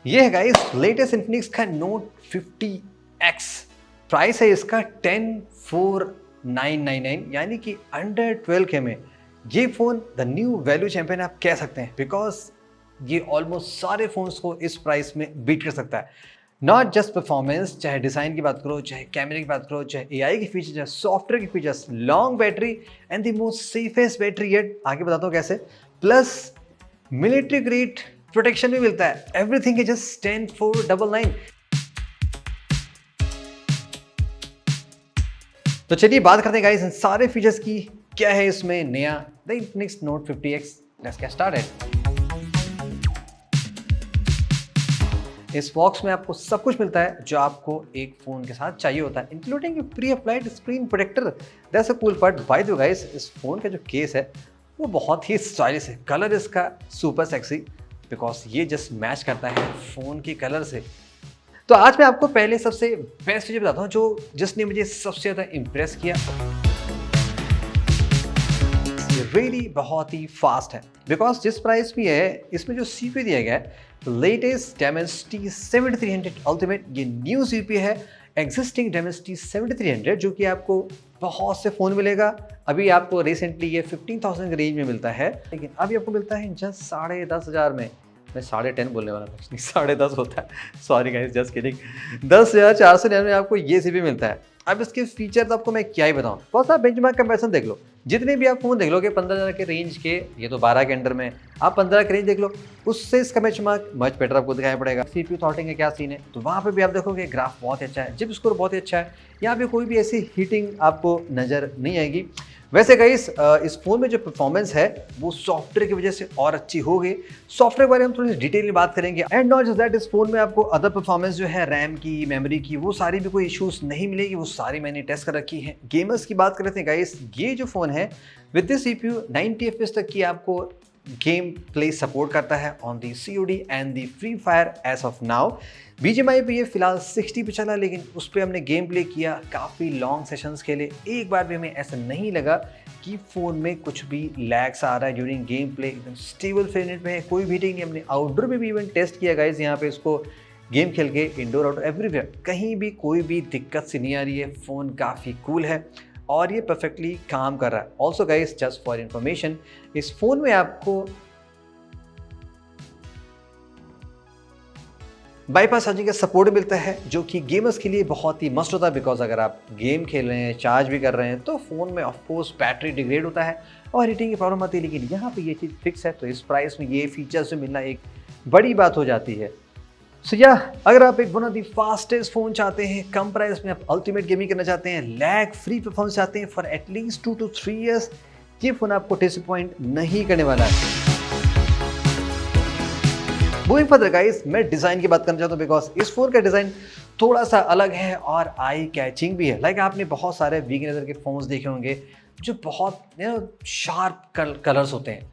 ये है guys latest Infinix का नोट 50X। प्राइस है इसका 10,4999 यानी कि अंडर 12K में ये phone the new value champion आप कह सकते हैं, बिकॉज ये ऑलमोस्ट सारे फोन्स को इस प्राइस में बीट कर सकता है। नॉट जस्ट परफॉर्मेंस, चाहे डिज़ाइन की बात करो, चाहे कैमरे की बात करो, चाहे एआई की फीचर्स, चाहे सॉफ्टवेयर की features, long battery and the most safest battery yet, आगे बताता हूँ कैसे, प्लस मिलिट्री ग्रेड प्रोटेक्शन भी मिलता है। Everything is just 10,499। तो चलिए बात करते हैं गाइस इन सारे फीचर्स की, क्या है इसमें नया the Infinix note 50X। Let's get started. इस बॉक्स में आपको सब कुछ मिलता है जो आपको एक फोन के साथ चाहिए होता है, including pre applied screen protector. That's a cool part. By the way guys, इस फोन का जो केस है वो बहुत ही स्टाइलिश है। कलर इसका सुपर सेक्सी, बिकॉज ये जस्ट मैच करता है फोन के कलर से। तो आज मैं आपको पहले सबसे बेस्ट चीज बताता हूँ जो जिसने मुझे सबसे ज़्यादा इम्प्रेस किया। ये रियली बहुत ही फास्ट है, बिकॉज जिस प्राइस भी है इसमें जो सीपीयू दिया गया है लेटेस्ट Dimensity 7300 अल्टीमेट, ये न्यू सीपीयू है। एग्जिस्टिंग Dimensity 7300 जो कि आपको बहुत से फ़ोन मिलेगा। अभी आपको रिसेंटली ये 15,000 के रेंज में मिलता है, लेकिन अभी आपको मिलता है जस्ट 10,500 में। मैं 10.5 बोलने वाला था, 10.5 होता है, सॉरी गाइस, जस्ट किडिंग। 10,499 में आपको ये सीपीयू मिलता है। अब इसके फीचर तो आपको मैं क्या ही बताऊं, बस आप बेंचमार्क कंपैरिजन देख लो। जितने भी आप फोन देख लोगे 15,000 के रेंज के, ये तो 12 के अंडर में, आप 15 के रेंज देख लो, उससे इसका बेंचमार्क मच बेटर आपको दिखाई पड़ेगा। सीपीयू थ्रॉटलिंग का क्या सीन है, तो वहाँ पे भी आप देखोगे ग्राफ बहुत अच्छा है, चिप स्कोर बहुत ही अच्छा है, यहाँ पे कोई भी ऐसी हीटिंग आपको नजर नहीं आएगी। वैसे गाइस इस फोन में जो परफॉर्मेंस है वो सॉफ्टवेयर की वजह से और अच्छी होगी। सॉफ्टवेयर के बारे में हम थोड़ी डिटेल में बात करेंगे। एंड नॉट जस्ट दैट, इस फोन में आपको अदर परफॉर्मेंस जो है रैम की, मेमोरी की, वो सारी भी कोई इश्यूज नहीं मिलेगी, वो सारी मैंने टेस्ट कर रखी है। गेमर्स की बात करते हैं गाइस, ये जो फोन है विद दिस सीपीयू 90 FPS तक की आपको गेम प्ले सपोर्ट करता है on the COD and the free fire as of now. BGMI पे ये फिलहाल 60 पे चला, लेकिन उस पर हमने गेम प्ले किया काफ़ी लॉन्ग सेशंस के लिए। एक बार भी हमें ऐसा नहीं लगा कि फ़ोन में कुछ भी लैग्स आ रहा है ड्यूरिंग गेम प्ले। एकदम स्टेबल फ्रेम रेट में है, कोई भी नहीं। हमने आउटडोर में भी इवन टेस्ट किया गाइस, यहाँ पे इसको गेम खेल के, इंडोर आउटडोर एवरीवेयर, कहीं भी कोई भी दिक्कत सी नहीं आ रही है। फ़ोन काफ़ी कूल है और ये परफेक्टली काम कर रहा है। Also guys, just for information, इस फोन में आपको बाईपास चार्जिंग का सपोर्ट मिलता है, जो कि गेमर्स के लिए बहुत ही मस्त होता है, बिकॉज अगर आप गेम खेल रहे हैं, चार्ज भी कर रहे हैं, तो फोन में ऑफकोर्स बैटरी डिग्रेड होता है और हीटिंग की प्रॉब्लम आती है। लेकिन यहाँ पे ये चीज़ फिक्स है, तो इस प्राइस में ये फीचर्स मिलना एक बड़ी बात हो जाती है। सो या अगर आप एक one of the fastest phone चाहते हैं, कम प्राइस में आप अल्टीमेट गेमिंग करना चाहते हैं, लैग फ्री परफॉर्मेंस चाहते हैं फॉर एटलीस्ट 2 to 3 years, ये फोन आपको डिसअपॉइंट नहीं करने वाला है। मूविंग फर्दर गाइस, मैं डिज़ाइन की बात करना चाहता हूँ, बिकॉज इस फोन का डिज़ाइन थोड़ा सा अलग है और आई कैचिंग भी है। लाइक आपने बहुत सारे वीगन लेदर के फोन्स देखे होंगे जो बहुत शार्प कलर्स होते हैं,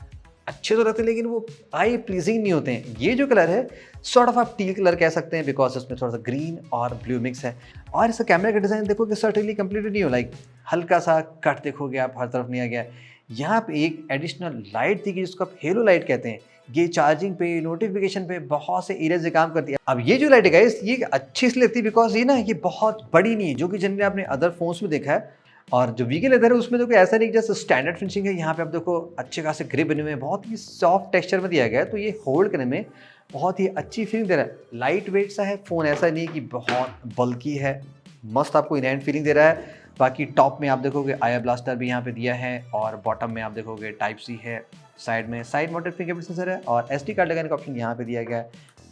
अच्छे तो लगते हैं लेकिन वो आई प्लीजिंग नहीं होते हैं। ये जो कलर है सॉर्ट ऑफ आप टील कलर कह सकते हैं, बिकॉज इसमें थोड़ा सा ग्रीन और ब्लू मिक्स है। और इसका कैमरा का डिज़ाइन देखोगे सर्टेनली कंप्लीटेड नहीं हो, लाइक हल्का सा कट देखोगे आप, हर तरफ नहीं आ गया। यहाँ पे एक एडिशनल लाइट थी जिसको आप हेलो लाइट कहते हैं, ये चार्जिंग पे, नोटिफिकेशन पे बहुत से एरियाज से काम करती है। अब ये जो लाइट है गाइस, ये अच्छी इसलिए लगती है बिकॉज ये ना ये बहुत बड़ी नहीं है, जो कि जनरली आपने अदर फोन्स में देखा है। और जो वीगन लेदर है उसमें देखो ऐसा नहीं जैसे स्टैंडर्ड फिनिशिंग है, यहाँ पे आप देखो अच्छे खासे ग्रिप बने हुए हैं, बहुत ही सॉफ्ट टेक्सचर में दिया गया है, तो ये होल्ड करने में बहुत ही अच्छी फीलिंग दे रहा है। लाइट वेट सा है फ़ोन, ऐसा नहीं कि बहुत बल्कि है, मस्त आपको इन हैंड फीलिंग दे रहा है। बाकी टॉप में आप देखोगे आया ब्लास्टर भी यहाँ पे दिया है, और बॉटम में आप देखोगे टाइप सी है, साइड में साइड माउंटेड फिंगरप्रिंट सेंसर है, और SD कार्ड लगाने का ऑप्शन यहाँ पे दिया गया है।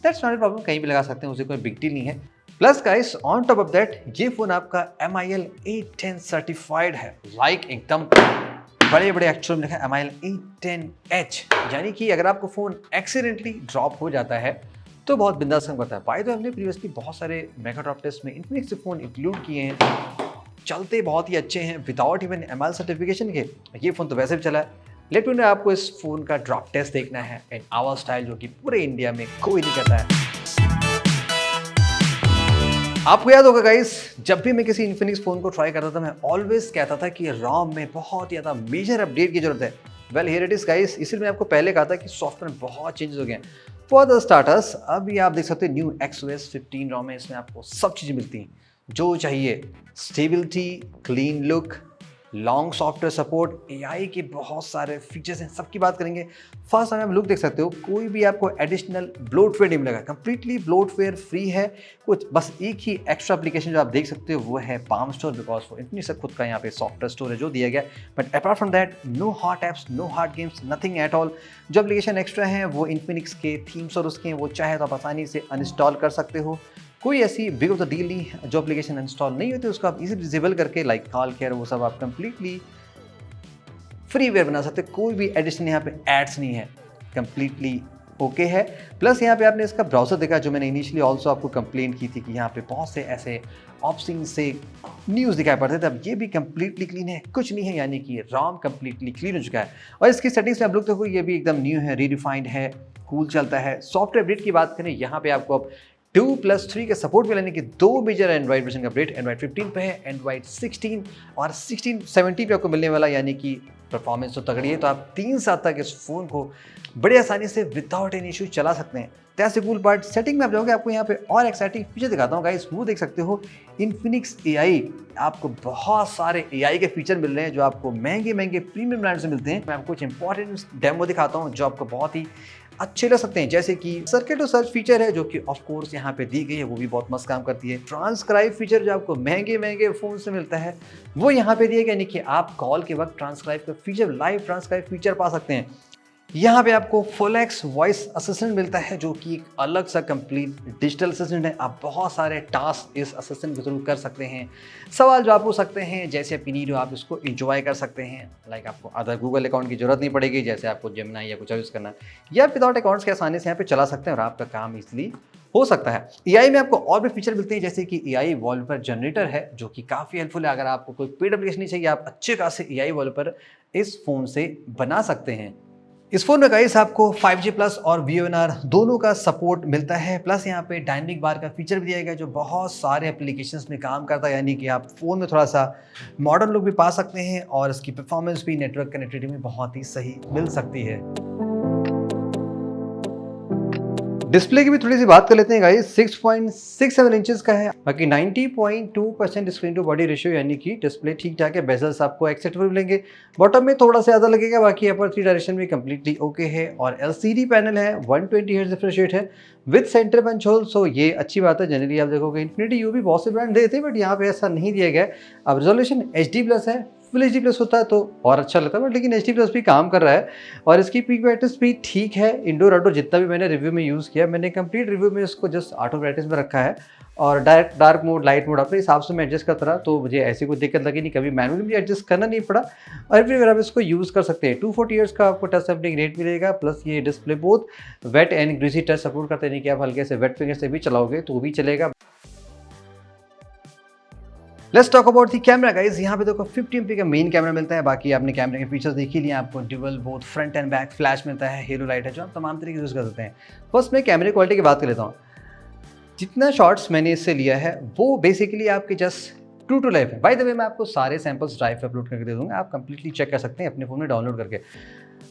दैट्स नॉट अ प्रॉब्लम, कहीं भी लगा सकते हैं, उसे कोई बिग डील नहीं है। Plus guys on top of that, ये फोन आपका MIL 810 सर्टिफाइड है। लाइक एकदम बड़े बड़े अक्षरों में लिखा है MIL 810H, यानी कि अगर आपको फोन एक्सीडेंटली ड्रॉप हो जाता है तो बहुत बिंदास काम करता है। बाय द वे, हमने प्रीवियसली बहुत सारे मेगा ड्रॉप टेस्ट में इन्फिनिक्स के फोन इंक्लूड किए हैं, चलते बहुत ही अच्छे हैं विदाउट इवन MIL सर्टिफिकेशन के। ये फोन तो वैसे भी चला है, लेकिन आपको इस फोन का ड्रॉप टेस्ट देखना है इन आवर स्टाइल, जो कि पूरे इंडिया में कोई नहीं करता है। आपको याद होगा गाइस, जब भी मैं किसी इन्फिनिक्स फोन को ट्राई करता था, मैं ऑलवेज कहता था कि रॉम में बहुत ज़्यादा मेजर अपडेट की जरूरत है। Well here it is guys, इसलिए मैं आपको पहले कहा था कि सॉफ्टवेयर में बहुत चेंजेस हो गए हैं। फॉर द स्टार्टर्स अभी आप देख सकते हैं न्यू XOS 15 ROM है, इसमें आपको सब चीज़ें मिलती हैं जो चाहिए। Stability, clean look, long software support, AI के बहुत सारे फीचर्स हैं, सबकी बात करेंगे। फर्स्ट टाइम आप लुक देख सकते हो, कोई भी आपको एडिशनल ब्लोटवेयर नहीं मिलेगा, कंप्लीटली ब्लोटवेयर फ्री है। कुछ बस एक ही एक्स्ट्रा एप्लीकेशन जो आप देख सकते हो वो है पाम स्टोर, बिकॉज वो इन्फिनिक्स का खुद का यहाँ पे सॉफ्टवेयर स्टोर है जो दिया गया। But apart from that no hard apps, no hard games, nothing at all. जो एप्लीकेशन एक्स्ट्रा है वो इन्फिनिक्स के थीम्स और उसके वो चाहे तो आप आसानी से अनइंस्टॉल कर सकते हो। कोई ऐसी बिग ऑफ द डील नहीं, जो एप्लीकेशन इंस्टॉल नहीं होती उसको आप इजीली डिसेबल करके लाइक कॉल केयर वो सब आप कंप्लीटली फ्रीवेयर बना सकते। कोई भी एडिशन यहाँ पे एड्स नहीं है, कंप्लीटली ओके है। प्लस यहाँ पे आपने इसका ब्राउजर देखा जो मैंने इनिशियली ऑल्सो आपको कंप्लेंट की थी कि यहाँ पे बहुत से ऐसे ऑप्शन से न्यूज़ दिखाई पड़ते थे, अब ये भी कंप्लीटली क्लीन है, कुछ नहीं है, यानी कि रॉम कंप्लीटली क्लीन हो चुका है। और इसकी सेटिंग्स में आप लोग देखो ये भी एकदम न्यू है, रीडिफाइंड है, कूल चलता है। सॉफ्टवेयर अपडेट की बात करें यहाँ पे आपको अब 2+3 के सपोर्ट में लेने की 2 मेजर एंड्रॉइड वर्जन का अपडेट एंड्रॉइड 15 पे है, एंड्रॉइड 16 और 16/17 पे आपको मिलने वाला, यानी कि परफॉर्मेंस तो तगड़ी है। तो आप 3 साल तक इस फ़ोन को बड़े आसानी से विदाउट एनी इशू चला सकते हैं। That's the cool part. Setting में आप जाओगे, आपको यहाँ पे और एक्साइटिंग फीचर दिखाता हूँ गाइस। वो देख सकते हो इन्फिनिक्स AI, आपको बहुत सारे AI के फीचर मिल रहे हैं जो आपको महंगे महंगे प्रीमियम ब्रांड से मिलते हैं। मैं आपको कुछ इंपॉर्टेंट डेमो दिखाता हूँ जो आपको बहुत ही अच्छे लग सकते हैं, जैसे कि सर्किट टू सर्च फीचर है जो कि ऑफ कोर्स यहाँ पे दी गई है, वो भी बहुत मस्त काम करती है। ट्रांसक्राइब फीचर जो आपको महंगे महंगे फोन से मिलता है वो यहाँ पे दिया गया, यानी कि आप कॉल के वक्त ट्रांसक्राइब का फीचर, लाइव ट्रांसक्राइब फीचर पा सकते हैं। यहाँ पे आपको FullX वॉइस असिस्टेंट मिलता है जो कि एक अलग सा कंप्लीट डिजिटल असिस्टेंट है। आप बहुत सारे टास्क इस असिस्टेंट के थ्रू कर सकते हैं। सवाल जो आप पूछ सकते हैं, जैसे आपकी नीड हो आप इसको इंजॉय कर सकते हैं। लाइक आपको अदर गूगल अकाउंट की जरूरत नहीं पड़ेगी, जैसे आपको जेमिनी या कुछ यूज़ करना, या विदाउट अकाउंट्स के आसानी से यहाँ पे चला सकते हैं और आपका काम इजली हो सकता है। AI में आपको और भी फीचर मिलते हैं, जैसे कि AI वॉलपेपर जनरेटर है जो कि काफ़ी हेल्पफुल है। अगर आपको कोई पेड एप्लीकेशन नहीं चाहिए, आप अच्छे खासे AI वॉलपेपर इस फ़ोन से बना सकते हैं। इस फोन में गाइस आपको 5G प्लस और VoNR दोनों का सपोर्ट मिलता है। प्लस यहाँ पे डायनेमिक बार का फीचर भी दिया गया जो बहुत सारे एप्लीकेशंस में काम करता है, यानी कि आप फ़ोन में थोड़ा सा मॉडर्न लुक भी पा सकते हैं और इसकी परफॉर्मेंस भी नेटवर्क कनेक्टिविटी में बहुत ही सही मिल सकती है। डिस्प्ले की भी थोड़ी सी बात कर लेते हैं गाइस। 6.67 इंचेस का है, बाकी 90.2% स्क्रीन टू बॉडी रेशियो, यानी कि डिस्प्ले ठीक ठाक है। बेजल्स आपको एक्सेप्टेबल मिलेंगे, बॉटम में थोड़ा सा ज़्यादा लगेगा, बाकी अपर 3 डायरेक्शन में कंप्लीटली ओके है। और LCD पैनल है, 120 हर्ट्ज रिफ्रेश रेट है विद सेंटर पंच होल, सो ये अच्छी बात है। जनरली आप देखोगे इन्फिनिटी U भी बहुत से ब्रांड देते हैं, बट यहाँ पे ऐसा नहीं दिया गया है। अब रेजोल्यूशन HD+ है, फुल HD+ होता है तो और अच्छा लगता है, बट लेकिन HD+ भी काम कर रहा है। और इसकी पीक ब्राइटनेस भी ठीक है। इंडोर आउटडोर जितना भी मैंने रिव्यू में यूज़ किया, मैंने कंप्लीट रिव्यू में इसको जस्ट ऑटो ब्राइटनेस में रखा है और डार्क मोड, लाइट मोड अपने हिसाब से मैं एडजस्ट करता रहा, तो मुझे ऐसी कोई दिक्कत लगी नहीं, कभी मैनुअली मुझे एडजस्ट करना नहीं पड़ा। और एवरीवेयर आप इसको यूज़ कर सकते हैं। 240 Hz का आपको टच सैंपलिंग रेट मिलेगा। प्लस ये display both wet and greasy touch support करते हैं, कि आप हल्के से वेट फिंगर से भी चलाओगे तो भी चलेगा। Let's talk about the camera guys. यहाँ पे देखो 50 MP का मेन कैमरा मिलता है। बाकी आपने कैमरे के फीचर्स देख ही लिए, आपको dual both front end back flash मिलता है, हेलो लाइट है जो आप तमाम तरीके से यूज़ कर सकते हैं। फर्स्ट मैं कैमरे क्वालिटी की बात कर लेता हूँ। जितना शॉट्स मैंने इससे लिया है वो बेसिकली आपके जस्ट ट्रू टू लाइफ है। बाय द वे मैं आपको सारे सैंपल्स ड्राइव पे अपलोड करके दे दूँगा, आप कंप्लीटली चेक कर सकते हैं अपने फ़ोन में डाउनलोड करके।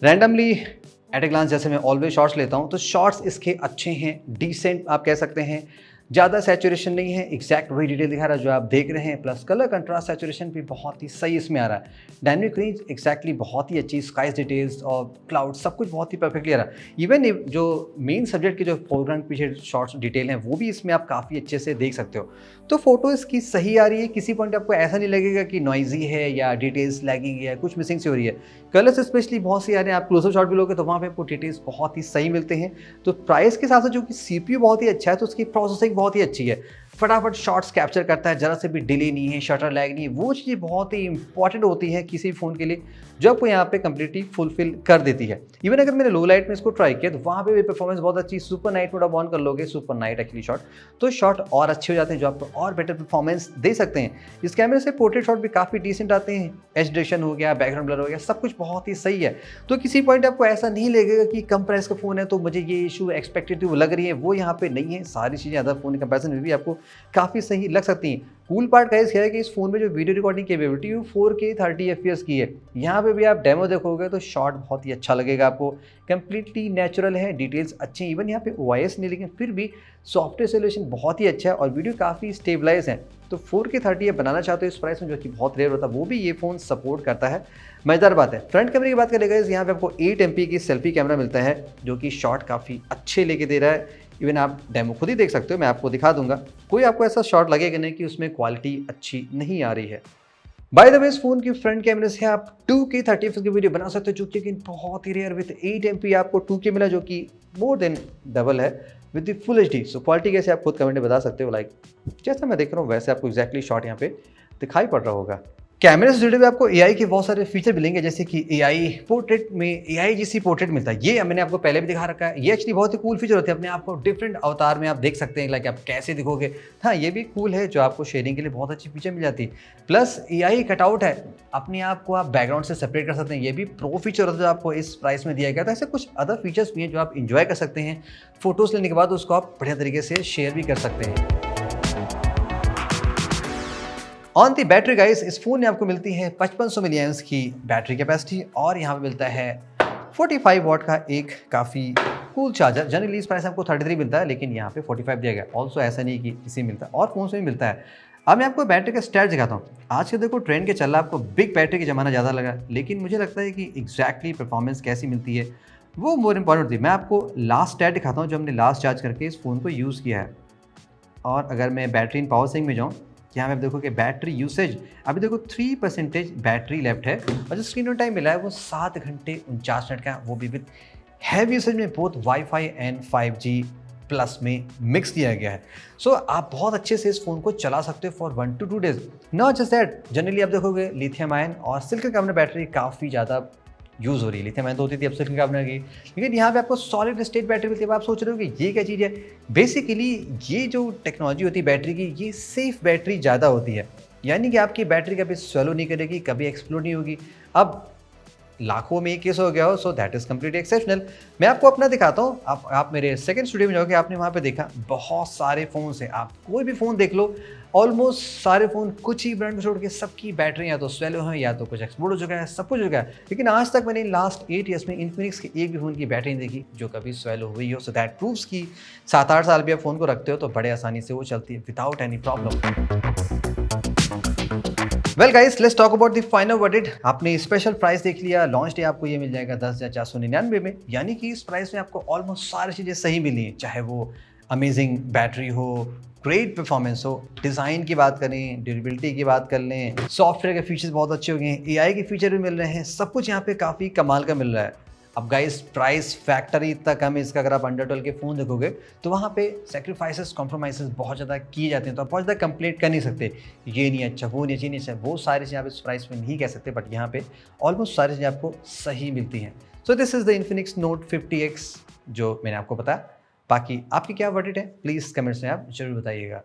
रैंडमली एट ए ग्लांस जैसे मैं ऑलवेज शॉट्स लेता हूँ, तो शॉट्स इसके अच्छे हैं, डिसेंट आप कह सकते हैं। ज़्यादा सैचुरेशन नहीं है, एग्जैक्ट वही डिटेल दिखा रहा है जो आप देख रहे हैं। प्लस कलर कंट्रास्ट सैचुरेशन भी बहुत ही सही इसमें आ रहा है। डायनेमिक रेंज एक्जैक्टली बहुत ही अच्छी, स्काइज डिटेल्स और क्लाउड सब कुछ बहुत ही परफेक्टली आ रहा है। इवन जो मेन सब्जेक्ट के जो फोरग्राउंड पीछे शॉर्ट्स डिटेल हैं वो भी इसमें आप काफ़ी अच्छे से देख सकते हो। तो फोटो इसकी सही आ रही है, किसी पॉइंट आपको ऐसा नहीं लगेगा कि नॉइजी है या डिटेल्स लैगिंग है, कुछ मिसिंग से हो रही है। कलर्स स्पेशली बहुत सी आ रहे हैं, आप क्लोजअप शॉट भी लोगे तो वहाँ पे आपको डिटेल्स बहुत ही सही मिलते हैं। तो प्राइस के साथ साथ जो कि CPU बहुत ही अच्छा है, तो उसकी प्रोसेसिंग बहुत ही अच्छी है, फटाफट शॉट्स कैप्चर करता है, ज़रा से भी डिले नहीं है, शटर लैग नहीं है। वो चीज़ें बहुत ही इंपॉर्टेंट होती हैं किसी फ़ोन के लिए, जो आपको यहाँ पे कंप्लीटली फुलफिल कर देती है। इवन अगर मैंने लो लाइट में इसको ट्राई किया तो वहाँ पे भी परफॉर्मेंस बहुत अच्छी। सुपर नाइट मोड आप ऑन कर लोगे, सुपर नाइट एक्चुअली शॉट, तो शॉट और अच्छे हो जाते हैं जो आपको और बेटर परफॉर्मेंस दे सकते हैं। इस कैमरे से पोर्ट्रेट शॉट भी काफ़ी डिसेंट आते हैं, एज डिटेक्शन हो गया, बैकग्राउंड ब्लर हो गया, सब कुछ बहुत ही सही है। तो किसी पॉइंट आपको ऐसा नहीं लगेगा कि कम प्राइस का फ़ोन है तो मुझे ये इशू एक्सपेक्टेड थी वो लग रही है, वो यहाँ पे नहीं है। सारी चीज़ें अदर फ़ोन के कंपेरिजन में भी आपको काफ़ी सही लग सकती हैं। कूल पार्ट गाइस क्या है कि इस फ़ोन में जो वीडियो रिकॉर्डिंग कैपेबिलिटी वो 4K 30 FPS की है। यहाँ पे भी आप डेमो देखोगे तो शॉट बहुत ही अच्छा लगेगा आपको, कंप्लीटली नेचुरल है, डिटेल्स अच्छे हैं। इवन यहाँ पे OIS नहीं, लेकिन फिर भी सॉफ्टवेयर सोल्यूशन बहुत ही अच्छा है और वीडियो काफ़ी स्टेबलाइज है। तो 4K 30 आप बनाना चाहते हो इस प्राइस में, जो कि बहुत रेयर होता है, वो भी ये फ़ोन सपोर्ट करता है। मज़ेदार बात है। फ्रंट कैमरे की बात करें गाइस, यहाँ पे आपको 8 MP की सेल्फी कैमरा मिलता है, जो कि शॉट काफ़ी अच्छे लेके दे रहा है। इवन आप डेमो खुद ही देख सकते हो, मैं आपको दिखा दूंगा, कोई आपको ऐसा शॉट लगेगा नहीं कि उसमें क्वालिटी अच्छी नहीं आ रही है। बाय द वे, इस फोन की फ्रंट कैमरे से आप 2K 30 FPS की वीडियो बना सकते हो, जो कि बहुत ही रेयर। विद 8 MP आपको 2K मिला, जो कि मोर देन डबल है with the full HD। So quality कैसे आप खुद कमेंट में बता सकते हो, लाइक जैसा मैं देख रहा हूँ वैसे आपको एग्जैक्टली शॉट यहाँ पे दिखाई पड़ रहा होगा। कैमरे से जुड़े हुए आपको AI के बहुत सारे फीचर मिलेंगे, जैसे कि AI पोर्ट्रेट में AIGC पोर्ट्रेट मिलता है। ये मैंने आपको पहले भी दिखा रखा है। ये एक्चुअली बहुत ही कूल फीचर होते हैं, अपने आप को डिफरेंट अवतार में आप देख सकते हैं, लाइक आप कैसे दिखोगे। हाँ, ये भी कूल है, जो आपको शेयरिंग के लिए बहुत अच्छी फीचर मिल जाती है। प्लस AI कटआउट है, अपने आप को आप बैकग्राउंड से सेपरेट कर सकते हैं। ये भी प्रो फीचर होता है जो आपको इस प्राइस में दिया गया था। ऐसे कुछ अदर फीचर्स भी हैं जो आप इंजॉय कर सकते हैं। फोटोज़ लेने के बाद उसको आप बढ़िया तरीके से शेयर भी कर सकते हैं। ऑन दी बैटरी गाइस, इस फोन में आपको मिलती है 5500 mAh की बैटरी कैपेसिटी और यहाँ पे मिलता है 45 वाट का एक काफ़ी कूल चार्जर। जनरली इस प्राइस आपको 33 मिलता है, लेकिन यहाँ पे 45 दिया गया। ऑल्सो ऐसा नहीं कि किसी मिलता है, और फोन से भी मिलता है। अब मैं आपको बैटरी का स्टैट दिखाता हूँ। आज के देखो ट्रेंड के चल रहा है, आपको बिग बैटरी का ज़माना ज़्यादा लगा, लेकिन मुझे लगता है कि एग्जैक्टली परफॉर्मेंस कैसी मिलती है वो मोर इंपॉर्टेंट होती है। मैं आपको लास्ट स्टैट दिखाता हूँ जो हमने लास्ट चार्ज करके इस फ़ोन को यूज़ किया है। और अगर मैं बैटरी इन पावर सेविंग में जाऊँ, यहाँ पे आप देखो कि बैटरी यूसेज अभी देखो 3% बैटरी लेफ्ट है, और जो स्क्रीन ऑन टाइम मिला है वो 7 घंटे 49 मिनट का, वो भी विद हैवी यूसेज में both wifi and 5G plus में मिक्स दिया गया है। सो आप बहुत अच्छे से इस फोन को चला सकते हो for 1 to 2 days। Not just that, generally आप देखोगे लिथियम आयन और सिलिकॉन कार्बोनेट बैटरी काफ़ी ज़्यादा यूज़ हो रही है। लिथियम आयन तो होती थी, अब सिलिकॉन कार्बोनेट की, लेकिन यहाँ पे आपको सॉलिड स्टेट बैटरी मिलती है। आप सोच रहे हो कि ये क्या चीज़ है। बेसिकली ये जो टेक्नोलॉजी होती है बैटरी की, ये सेफ बैटरी ज़्यादा होती है, यानी कि आपकी बैटरी कभी स्वेलो नहीं करेगी, कभी एक्सप्लोड नहीं होगी। अब लाखों में एक केस हो गया हो, so that is completely exceptional. मैं आपको अपना दिखाता हूँ। आप मेरे सेकंड स्टूडियो में जाओगे, आपने वहाँ पे देखा बहुत सारे फ़ोन्स हैं। आप कोई भी फ़ोन देख लो, ऑलमोस्ट सारे फ़ोन कुछ ही ब्रांड में छोड़ के सबकी बैटरी या तो स्वेलो है या तो कुछ एक्सप्लोड हो चुका है, सब कुछ हो गया है। लेकिन आज तक मैंने लास्ट 8 ईयर्स में इन्फिनिक्स के एक भी फ़ोन की बैटरी नहीं देखी जो कभी स्वेलो हुई हो। सो दैट प्रूव्स कि 7-8 साल भी आप फ़ोन को रखते हो तो बड़े आसानी से वो चलती है without any problem. Well guys, let's talk about the final verdict. आपने स्पेशल प्राइस देख लिया, लॉन्च डे आपको ये मिल जाएगा 10,499 में, यानी कि इस प्राइस में आपको ऑलमोस्ट सारी चीज़ें सही मिली हैं। चाहे वो अमेजिंग बैटरी हो, ग्रेट परफॉर्मेंस हो, डिज़ाइन की बात करें, ड्यूरेबिलिटी की बात कर लें, सॉफ्टवेयर के फीचर्स बहुत अच्छे हो गए हैं, AI के फीचर भी मिल रहे हैं, सब कुछ यहाँ पे काफ़ी कमाल का मिल रहा है। अब गाइस, प्राइस फैक्टर ही इतना कम है इसका। अगर आप अंडर 12 के फ़ोन देखोगे तो वहाँ पे सेक्रीफाइसेस, कॉम्प्रोमाइज़ेस बहुत ज़्यादा किए जाते हैं, तो आप बहुत ज़्यादा कंप्लेंट कर नहीं सकते, ये नहीं अच्छा, वो नहीं अच्छा, ये नहीं अच्छा। वो सारी चीज़ें आप इस प्राइस में नहीं कह सकते, बट यहाँ पे ऑलमोस्ट सारी चीज़ें आपको सही मिलती हैं। So this is the Infinix note 50X जो मैंने आपको बताया। बाकी आपकी क्या वर्डिक्ट है, प्लीज़ कमेंट्स में आप जरूर बताइएगा।